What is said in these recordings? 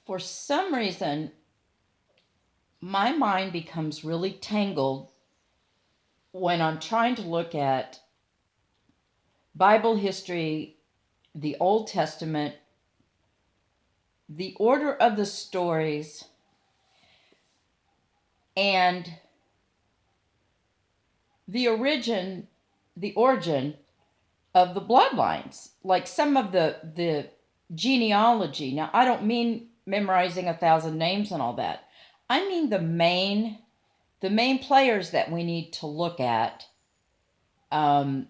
for some reason, my mind becomes really tangled when I'm trying to look at Bible history, the Old Testament, the order of the stories, and the origin of the bloodlines, like some of the genealogy. Now, I don't mean memorizing 1,000 names and all that. I mean the main players that we need to look at the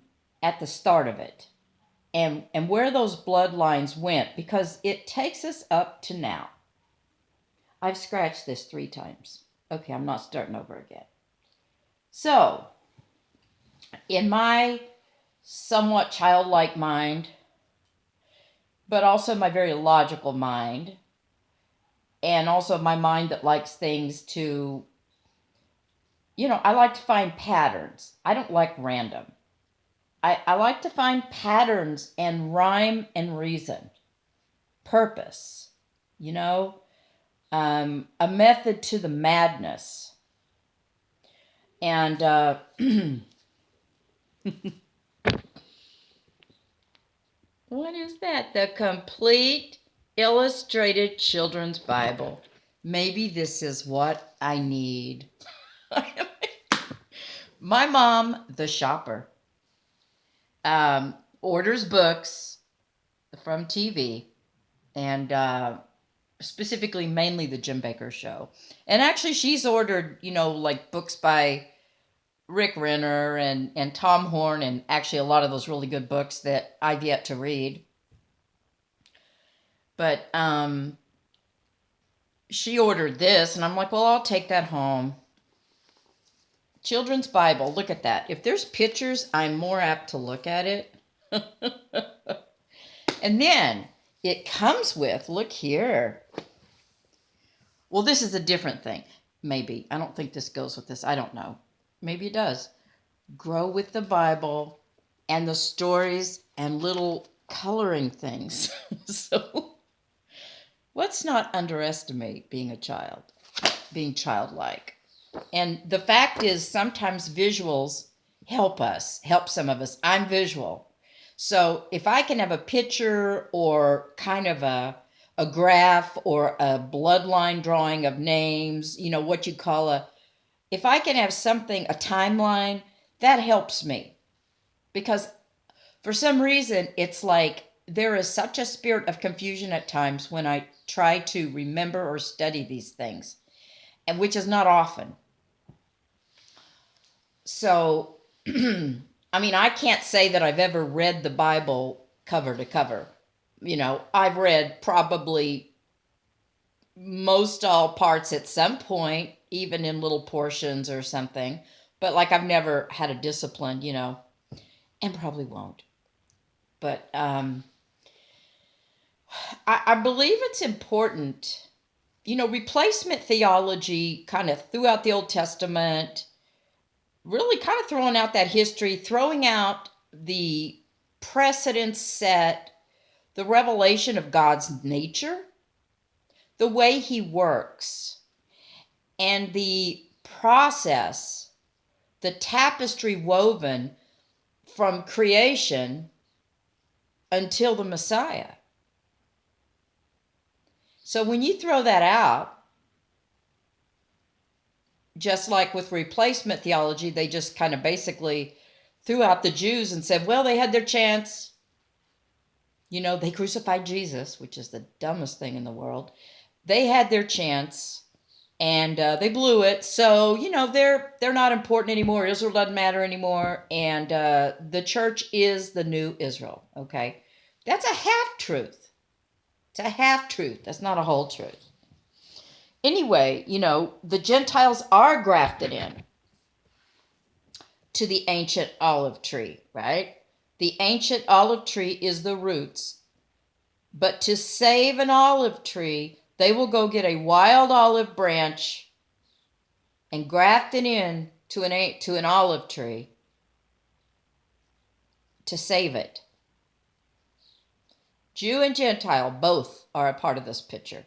start of it, and where those bloodlines went, because it takes us up to now. I've scratched this 3 times. Okay, I'm not starting over again. So, in my somewhat childlike mind, but also my very logical mind, and also my mind that likes things to, I like to find patterns. I don't like random. I like to find patterns and rhyme and reason, purpose, a method to the madness. And what is that? The Complete Illustrated Children's Bible. Maybe this is what I need. My mom, the shopper, orders books from TV, and specifically mainly the Jim Bakker Show. And actually she's ordered, like books by Rick Renner and Tom Horn, and actually a lot of those really good books that I've yet to read. But she ordered this, and I'm like, well, I'll take that home. Children's Bible, look at that. If there's pictures, I'm more apt to look at it. And then it comes with, look here. Well, this is a different thing. Maybe. I don't think this goes with this. I don't know. Maybe it does. Grow with the Bible and the stories and little coloring things. So let's not underestimate being a child, being childlike. And the fact is, sometimes visuals help some of us. I'm visual. So if I can have a picture or kind of a graph or a bloodline drawing of names, what you call if I can have something, a timeline, that helps me. Because for some reason, it's like there is such a spirit of confusion at times when I try to remember or study these things, and which is not often. So, I can't say that I've ever read the Bible cover to cover. I've read probably most all parts at some point, even in little portions or something. But I've never had a discipline, and probably won't. But I believe it's important, replacement theology kind of throughout the Old Testament, really kind of throwing out that history, throwing out the precedents set, the revelation of God's nature, the way he works, and the process, the tapestry woven from creation until the Messiah. So when you throw that out, just like with replacement theology, they just kind of basically threw out the Jews and said, well, they had their chance. They crucified Jesus, which is the dumbest thing in the world. They had their chance, and they blew it. So, they're not important anymore. Israel doesn't matter anymore. And the church is the new Israel, okay? That's a half-truth. It's a half-truth. That's not a whole truth. Anyway, the Gentiles are grafted in to the ancient olive tree, right? The ancient olive tree is the roots. But to save an olive tree, they will go get a wild olive branch and graft it in to an olive tree to save it. Jew and Gentile both are a part of this picture.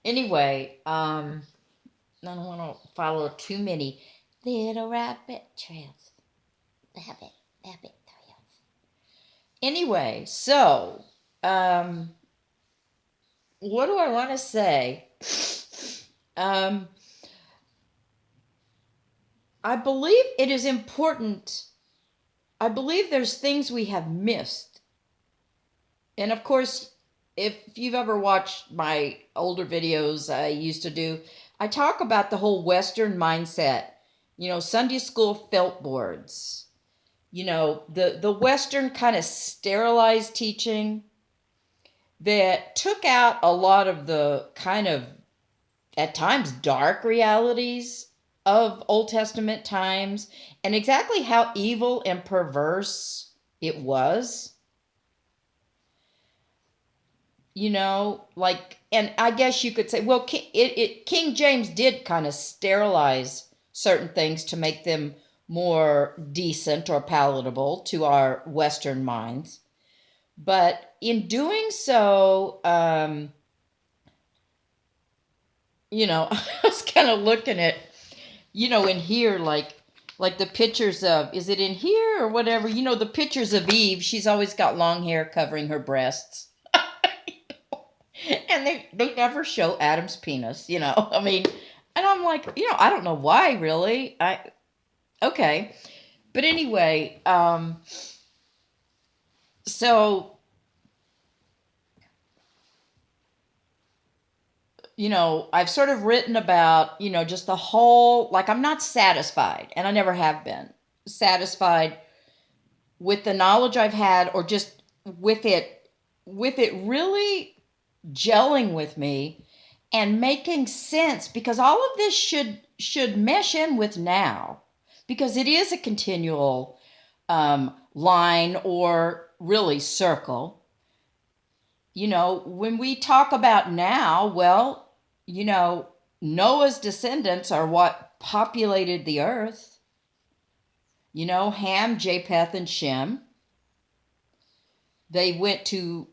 Anyway, I don't want to follow too many little rabbit trails. Rabbit trails. Anyway, so, what do I want to say? Um, I believe it is important. I believe there's things we have missed. And of course, if you've ever watched my older videos I used to do, I talk about the whole Western mindset. Sunday school felt boards. The Western kind of sterilized teaching that took out a lot of the kind of, at times, dark realities of Old Testament times and exactly how evil and perverse it was. And I guess you could say, well, King James did kind of sterilize certain things to make them more decent or palatable to our Western minds. But in doing so, I was kind of looking at, in here, like the pictures of, is it in here or whatever? The pictures of Eve, she's always got long hair covering her breasts. And they never show Adam's penis, I mean, and I'm like, I don't know why, really. Okay. But anyway, so, I've sort of written about, just the whole, like, I'm not satisfied, and I never have been satisfied with the knowledge I've had, or just with it really gelling with me and making sense, because all of this should mesh in with now, because it is a continual line, or really circle. When we talk about now, well, Noah's descendants are what populated the earth. Ham, Japheth, and Shem. They went to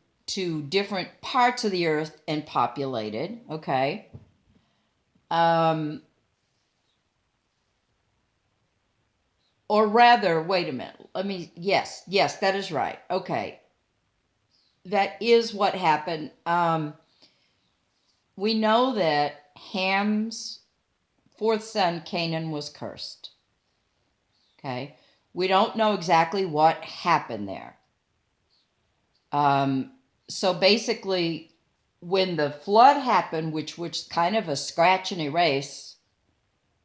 different parts of the earth and populated, okay? Or rather, wait a minute. Yes, that is right. Okay. That is what happened. We know that Ham's fourth son, Canaan, was cursed. Okay. We don't know exactly what happened there. So basically, when the flood happened, which was kind of a scratch and erase,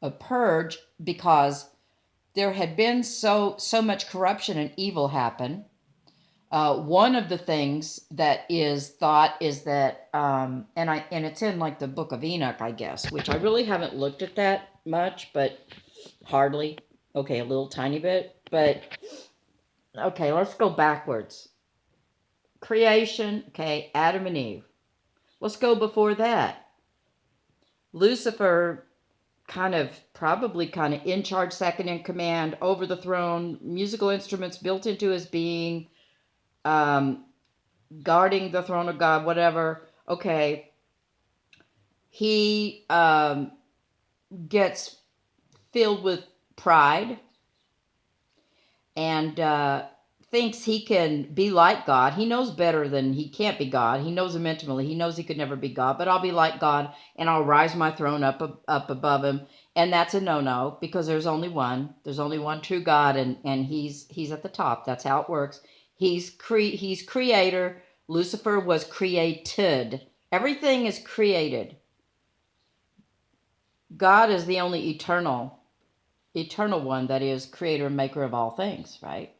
a purge, because there had been so much corruption and evil happen. One of the things that is thought is that, and it's in like the Book of Enoch, I guess, which I really haven't looked at that much, but hardly. Okay, a little tiny bit, but okay, let's go backwards. Creation, okay, Adam and Eve. Let's go before that. Lucifer, probably in charge, second in command, over the throne, musical instruments built into his being, guarding the throne of God, whatever. Okay. He gets filled with pride and thinks he can be like God. He knows better than he can't be God. He knows him intimately. He knows he could never be God, but I'll be like God and I'll rise my throne up above him. And that's a no-no, because there's only one. There's only one true God, and he's at the top. That's how it works. He's creator. Lucifer was created. Everything is created. God is the only eternal one, that is creator and maker of all things, right?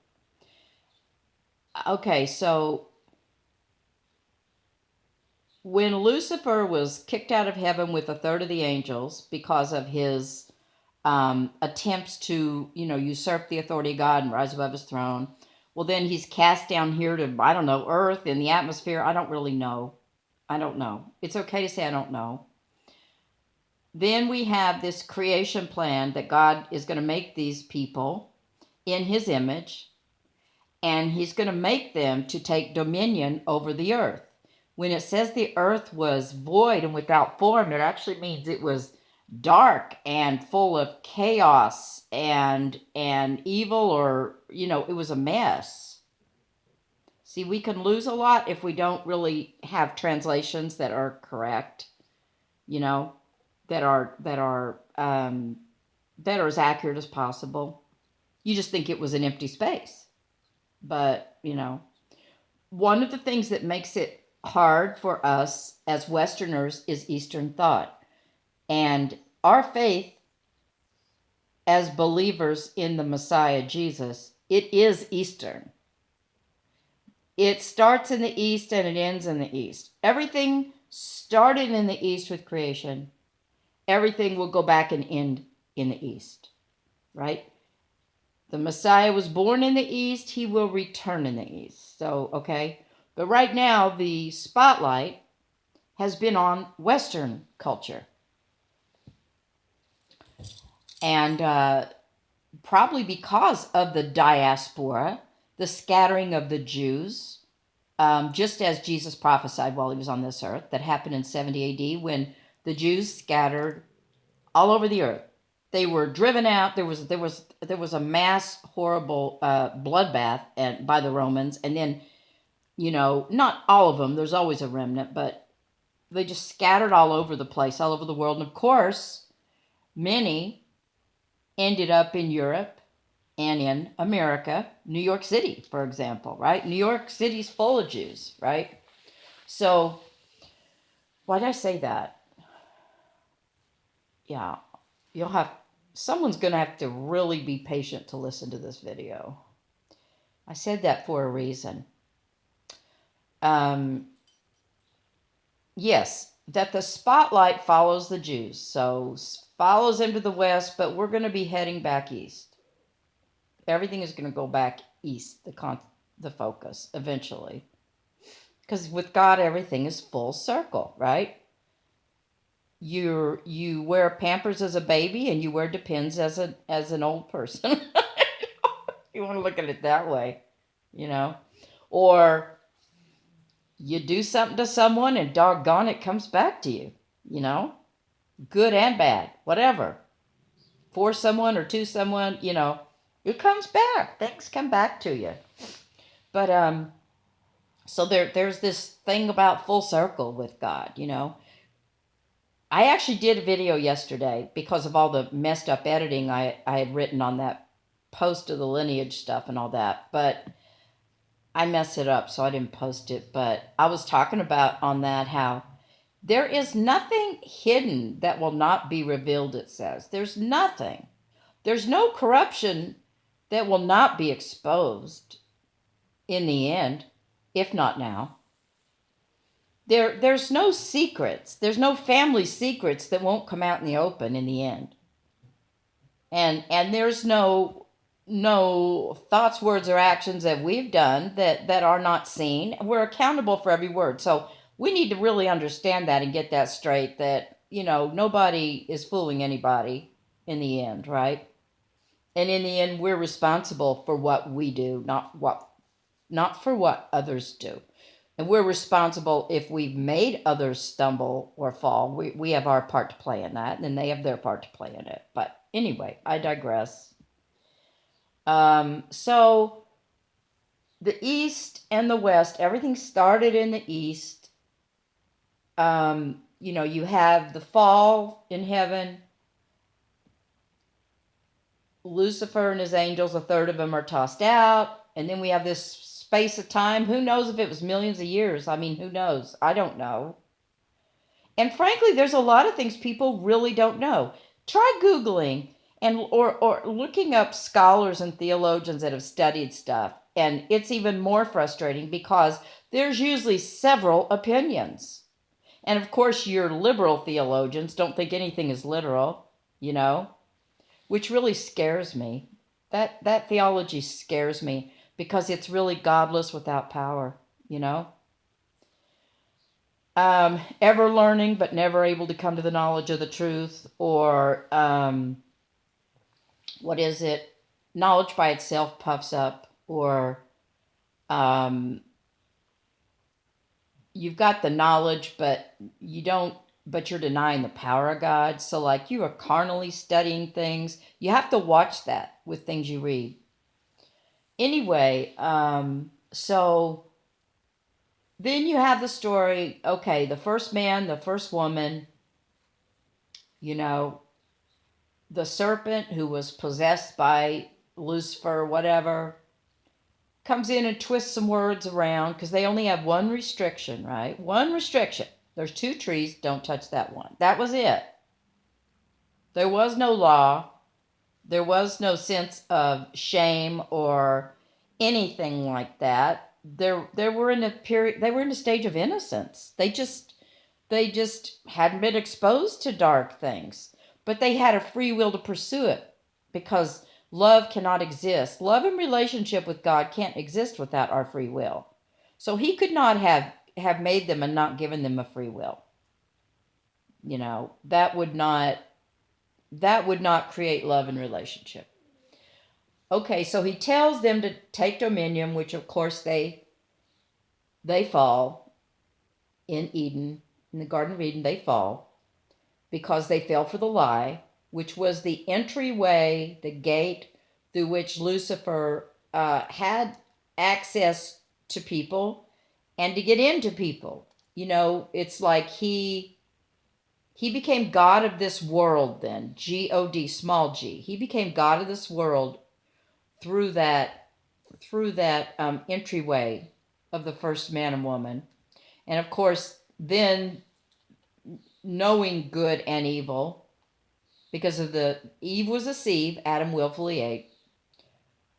Okay, so when Lucifer was kicked out of heaven with a third of the angels because of his attempts to, usurp the authority of God and rise above his throne, well, then he's cast down here to, I don't know, earth, in the atmosphere. I don't really know. I don't know. It's okay to say I don't know. Then we have this creation plan that God is going to make these people in his image, and he's going to make them to take dominion over the earth. When it says the earth was void and without form, it actually means it was dark and full of chaos and evil, or it was a mess. See, we can lose a lot if we don't really have translations that are correct, that are as accurate as possible. You just think it was an empty space. But, one of the things that makes it hard for us as Westerners is Eastern thought. And our faith as believers in the Messiah Jesus, it is Eastern. It starts in the East and it ends in the East. Everything started in the East with creation. Everything will go back and end in the East, right? The Messiah was born in the East. He will return in the East. So, okay. But right now, the spotlight has been on Western culture. And probably because of the diaspora, the scattering of the Jews, just as Jesus prophesied while he was on this earth, that happened in 70 AD when the Jews scattered all over the earth. They were driven out. There was a mass horrible bloodbath by the Romans, and then not all of them. There's always a remnant, but they just scattered all over the place, all over the world. And of course, many ended up in Europe and in America, New York City, for example, right? New York City's full of Jews, right? So, why did I say that? Yeah, someone's going to have to really be patient to listen to this video. I said that for a reason. Yes, that the spotlight follows the Jews. So follows them to the west, but we're going to be heading back east. Everything is going to go back east, the focus, eventually. Because with God, everything is full circle, right? You wear Pampers as a baby, and you wear Depends as an old person. You want to look at it that way, Or you do something to someone, and doggone it comes back to you, Good and bad, whatever. For someone or to someone, it comes back. Things come back to you. But so there's this thing about full circle with God, I actually did a video yesterday because of all the messed up editing I had written on that post of the lineage stuff and all that. But I messed it up, so I didn't post it. But I was talking about on that how there is nothing hidden that will not be revealed, it says. There's nothing. There's no corruption that will not be exposed in the end, if not now. There's no secrets. There's no family secrets that won't come out in the open in the end. And there's no thoughts, words, or actions that we've done that are not seen. We're accountable for every word. So we need to really understand that and get that straight, that, nobody is fooling anybody in the end, right? And in the end, we're responsible for what we do, not for what others do. And we're responsible if we've made others stumble or fall. We have our part to play in that, and then they have their part to play in it. But anyway, I digress. So the East and the West, everything started in the East. You have the fall in heaven. Lucifer and his angels, a third of them are tossed out. And then we have this space of time. Who knows if it was millions of years? I mean, who knows? I don't know. And frankly, there's a lot of things people really don't know. Try Googling or looking up scholars and theologians that have studied stuff. And it's even more frustrating because there's usually several opinions. And of course, your liberal theologians don't think anything is literal, which really scares me. That theology scares me because it's really godless without power, Ever learning but never able to come to the knowledge of the truth, or what is it? Knowledge by itself puffs up, or you've got the knowledge, but you're denying the power of God. So like you are carnally studying things. You have to watch that with things you read. Anyway, so then you have the story, okay, the first man, the first woman, the serpent who was possessed by Lucifer, whatever, comes in and twists some words around because they only have one restriction, right? One restriction. There's 2 trees, don't touch that one. That was it. There was no law. There was no sense of shame or anything like that. They were in a period, they were in a stage of innocence. They just hadn't been exposed to dark things, but they had a free will to pursue it because love cannot exist. Love and relationship with God can't exist without our free will. So he could not have made them and not given them a free will. That would not create love and relationship. Okay, so he tells them to take dominion, which of course they fall in Eden, in the Garden of Eden. They fall because they fell for the lie, which was the entryway, the gate through which Lucifer had access to people and to get into people. It's like he became God of this world then, G-O-D, small g. He became God of this world through that entryway of the first man and woman. And of course, then knowing good and evil, because of Eve was deceived, Adam willfully ate.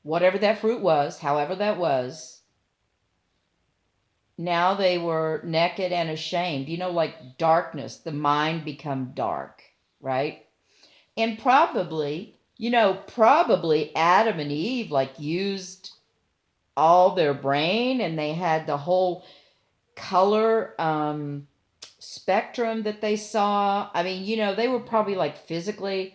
Whatever that fruit was, however that was, now they were naked and ashamed. Like darkness, the mind become dark, right? And probably Adam and Eve used all their brain, and they had the whole color spectrum that they saw. I mean, they were probably physically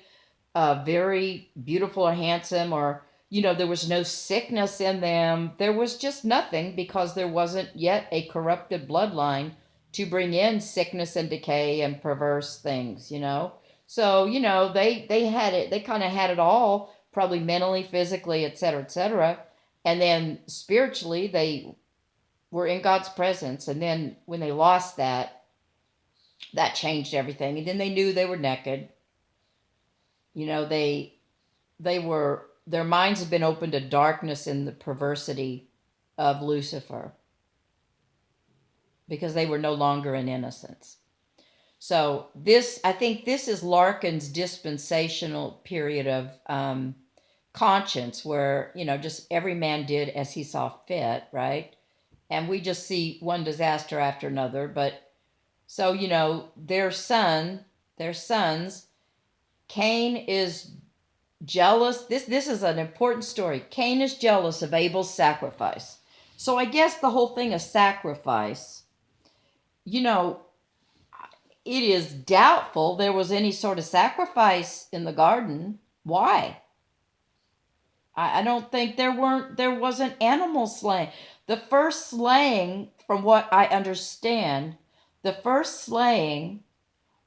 very beautiful or handsome, or there was no sickness in them. There was just nothing, because there wasn't yet a corrupted bloodline to bring in sickness and decay and perverse things. So they had it. They kind of had it all, probably mentally, physically, etc., and then spiritually they were in God's presence. And then when they lost that changed everything. And then they knew they were naked. Their minds had been opened to darkness and the perversity of Lucifer, because they were no longer in innocence. So I think this is Larkin's dispensational period of conscience, where just every man did as he saw fit, right? And we just see one disaster after another. But so their sons, Cain is jealous. This is an important story. Cain is jealous of Abel's sacrifice. So I guess the whole thing of sacrifice, it is doubtful there was any sort of sacrifice in the garden. Why? I don't think there wasn't animal slaying. The first slaying, from what I understand, the first slaying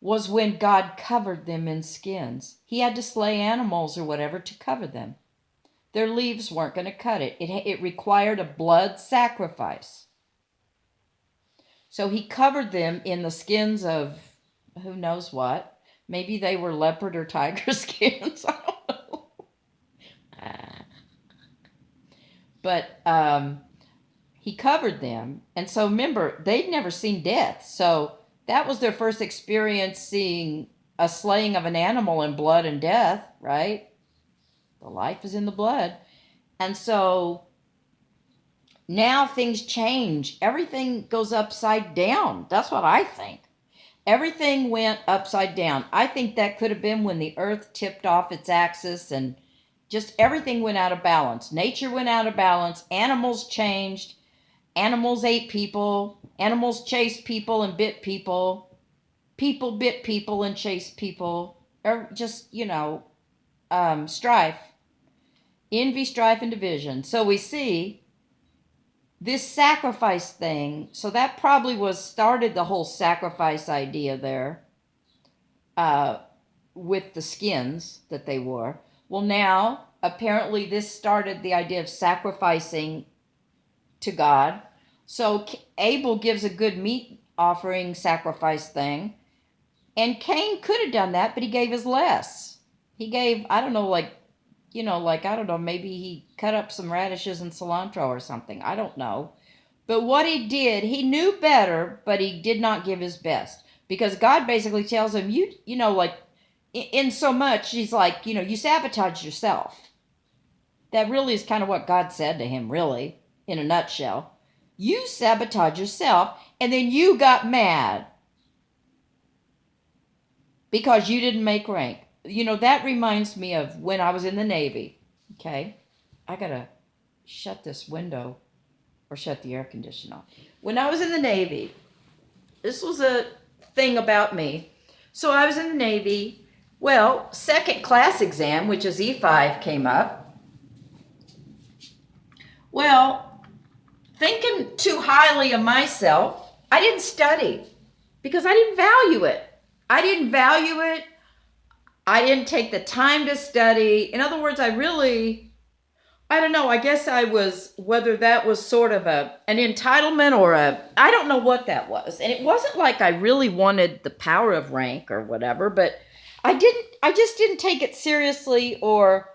was when God covered them in skins. He had to slay animals or whatever to cover them. Their leaves weren't going to cut it. It required a blood sacrifice. So he covered them in the skins of who knows what. Maybe they were leopard or tiger skins. I don't know. But he covered them. And so remember, they'd never seen death. So that was their first experience seeing a slaying of an animal in blood and death, right? The life is in the blood. And so now things change. Everything goes upside down. That's what I think. Everything went upside down. I think that could have been when the earth tipped off its axis and just everything went out of balance. Nature went out of balance. Animals changed. Animals ate people. Animals chased people and bit people. People bit people and chased people. Or just, strife. Envy, strife, and division. So we see this sacrifice thing, so that probably started the whole sacrifice idea there, with the skins that they wore. Well, now apparently this started the idea of sacrificing to God. So Abel gives a good meat offering sacrifice thing, and Cain could have done that, but he gave his less. He gave, I don't know, I don't know, maybe he cut up some radishes and cilantro or something. I don't know. But what he did, he knew better, but he did not give his best. Because God basically tells him, in so much, he's like, you sabotage yourself. That really is kind of what God said to him, really, in a nutshell. You sabotage yourself, and then you got mad because you didn't make rank. That reminds me of when I was in the Navy. Okay? I got to shut this window or shut the air conditioner off. When I was in the Navy, this was a thing about me. So I was in the Navy. Well, second class exam, which is E5, came up. Well, thinking too highly of myself, I didn't study because I didn't value it. I didn't value it. I didn't take the time to study. In other words, I don't know, I guess I was, whether that was sort of an entitlement or I don't know what that was. And it wasn't like I really wanted the power of rank or whatever, but I just didn't take it seriously, or,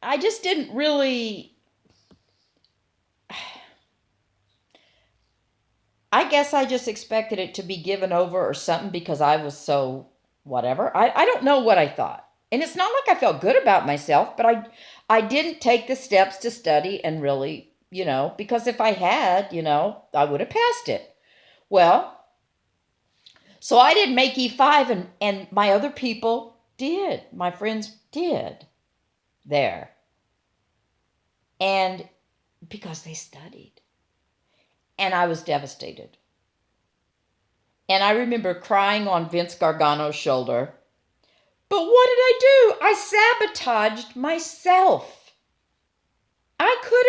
I just didn't really, I guess I just expected it to be given over or something because I was so whatever. I don't know what I thought. And it's not like I felt good about myself, but I didn't take the steps to study and really, because if I had, I would have passed it. Well, so I didn't make E5, and my other people did. My friends did there. And because they studied. And I was devastated. And I remember crying on Vince Gargano's shoulder. But what did I do? I sabotaged myself. I could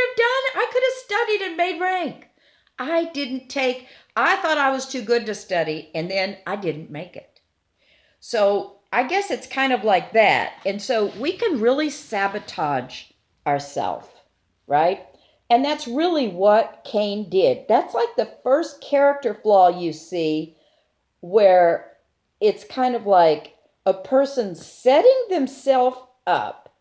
have studied and made rank. I thought I was too good to study, and then I didn't make it. So I guess it's kind of like that. And so we can really sabotage ourselves, right? And that's really what Cain did. That's like the first character flaw you see, where it's kind of like a person setting themselves up.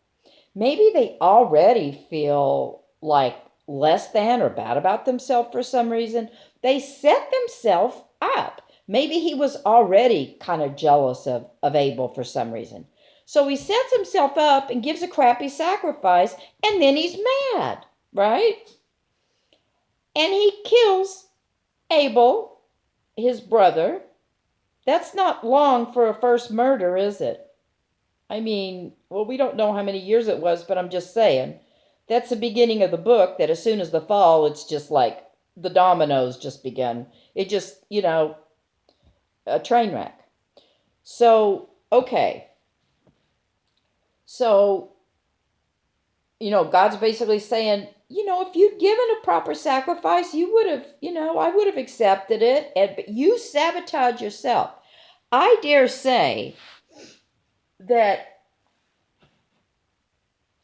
Maybe they already feel like less than or bad about themselves for some reason. They set themselves up. Maybe he was already kind of jealous of Abel for some reason. So he sets himself up and gives a crappy sacrifice, and then he's mad, right? And he kills Abel, his brother. That's not long for a first murder, is it? I mean, well, we don't know how many years it was, but I'm just saying. That's the beginning of the book, that as soon as the fall, it's just like the dominoes just begin. It just, a train wreck. So, okay. So, God's basically saying, if you'd given a proper sacrifice, you would have, I would have accepted it. But you sabotage yourself. I dare say that,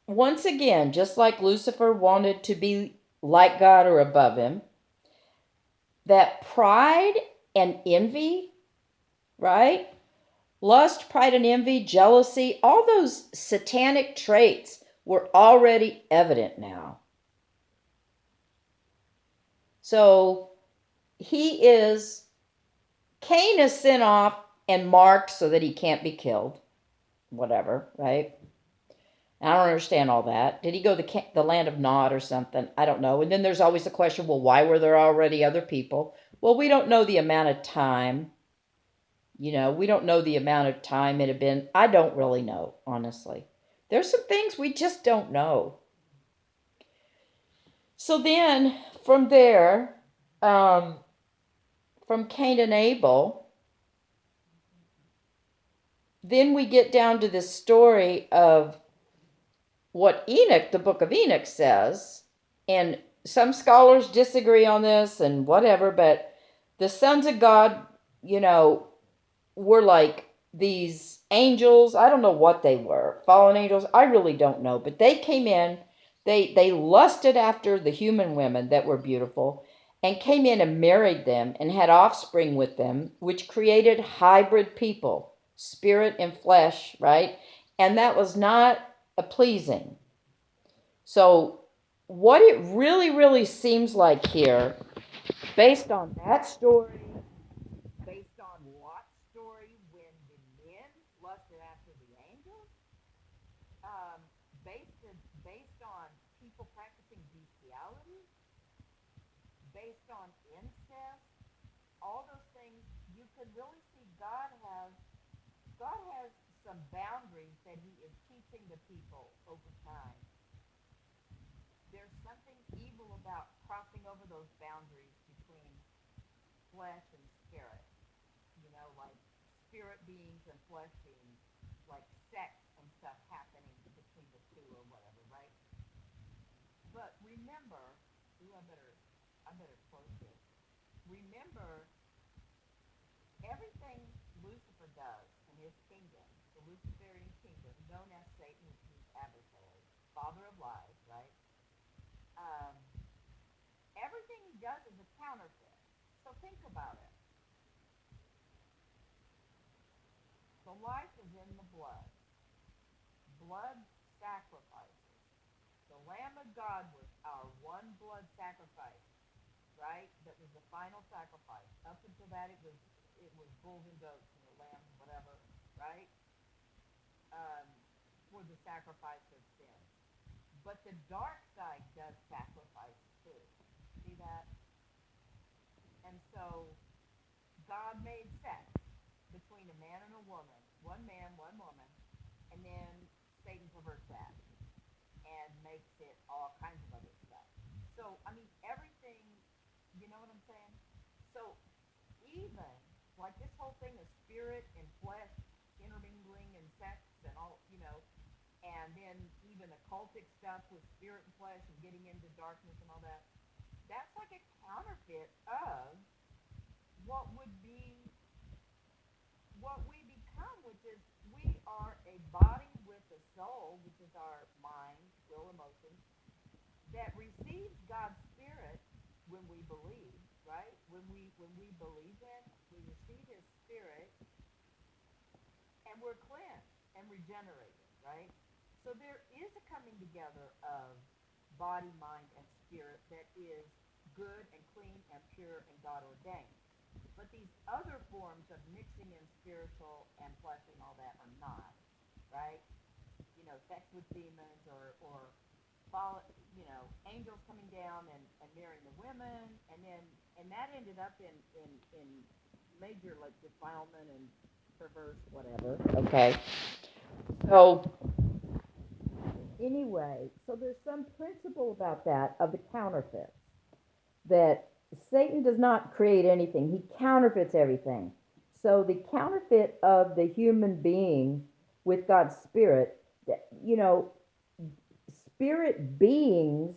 once again, just like Lucifer wanted to be like God or above him, that pride and envy, right? Lust, pride, and envy, jealousy, all those satanic traits were already evident now. So Cain is sent off and marked so that he can't be killed. Whatever, right? I don't understand all that. Did he go to the land of Nod or something? I don't know. And then there's always the question, well, why were there already other people? Well, we don't know the amount of time. We don't know the amount of time it had been. I don't really know, honestly. There's some things we just don't know. So then, from there, from Cain and Abel, then we get down to this story of what Enoch, the book of Enoch says, and some scholars disagree on this and whatever, but the sons of God, you know, were like these angels. I don't know what they were, fallen angels. I really don't know, but they came in. They lusted after the human women that were beautiful, and came in and married them and had offspring with them, which created hybrid people, spirit and flesh, right? And that was not a pleasing. So, what it really, really seems like here, based on that story, based on Lot's story when the men lusted after the angels, um, based, based on people practicing bestiality, based on incest, all those things, you could really see God has some boundaries that He is teaching the people over time. There's something evil about crossing over those boundaries between flesh and spirit. Like spirit beings and flesh beings, like sex and stuff happening between the two or whatever, right? But remember, I better close this. Remember, everything Lucifer does in his kingdom, the Luciferian kingdom, known as Satan, which means adversary, father of lies, right? Um, Everything he does is a counterfeit. So think about it. The life is in the blood. Blood sacrifices. The Lamb of God was our one blood sacrifice, right? That was the final sacrifice. Up until that, it was bulls and goats and the lamb, whatever, right? Um, for the sacrifice of sin. But the dark side does sacrifice too. See that? And so God made sex between a man and a woman, one man, one woman, and then Satan perverts that and makes it all kinds of other stuff. So, I mean, everything, you know what I'm saying? So, even like this whole thing of spirit and flesh intermingling and sex and all, and then even occultic stuff with spirit and flesh and getting into darkness and all that, that's like a counterfeit of what would be what we become, which is we are a body with a soul, which is our mind, will, emotions, that receives God's Spirit when we believe, right? When we believe Him, we receive His Spirit, and we're cleansed and regenerated, right? So there is a coming together of body, mind, and spirit that is good and clean and pure and God ordained. But these other forms of mixing in spiritual and flesh and all that are not, right? Sex with demons or fall, angels coming down and marrying the women, and that ended up in major like defilement and perverse whatever. Okay. So anyway, so there's some principle about that of the counterfeits that Satan does not create anything. He counterfeits everything. So the counterfeit of the human being with God's spirit, spirit beings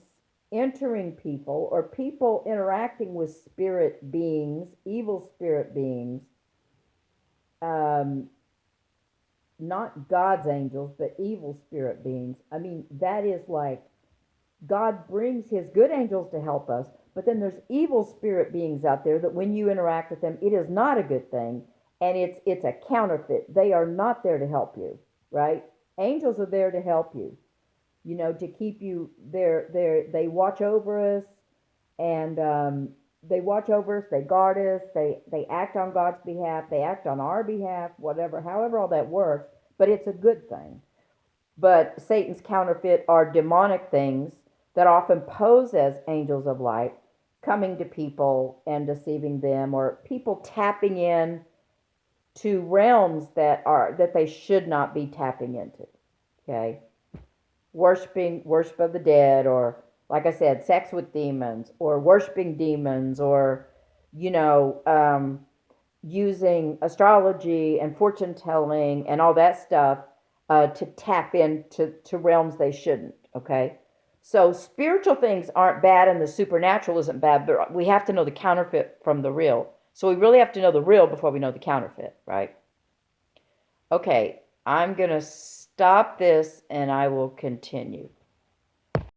entering people or people interacting with spirit beings, evil spirit beings, um, not God's angels, but evil spirit beings. I mean, that is like God brings His good angels to help us, but then there's evil spirit beings out there that when you interact with them, it is not a good thing, and it's a counterfeit. They are not there to help you, right? Angels are there to help you, to keep you there. They watch over us, and they watch over us. They guard us. They act on God's behalf. They act on our behalf. Whatever, however, all that works. But it's a good thing. But Satan's counterfeit are demonic things that often pose as angels of light, coming to people and deceiving them, or people tapping in to realms that they should not be tapping into. Okay, worship of the dead, or like I said, sex with demons, or worshiping demons, or using astrology and fortune telling and all that stuff to tap into realms they shouldn't. Okay, so spiritual things aren't bad and the supernatural isn't bad, but we have to know the counterfeit from the real. So we really have to know the real before we know the counterfeit, right? Okay, I'm going to stop this and I will continue.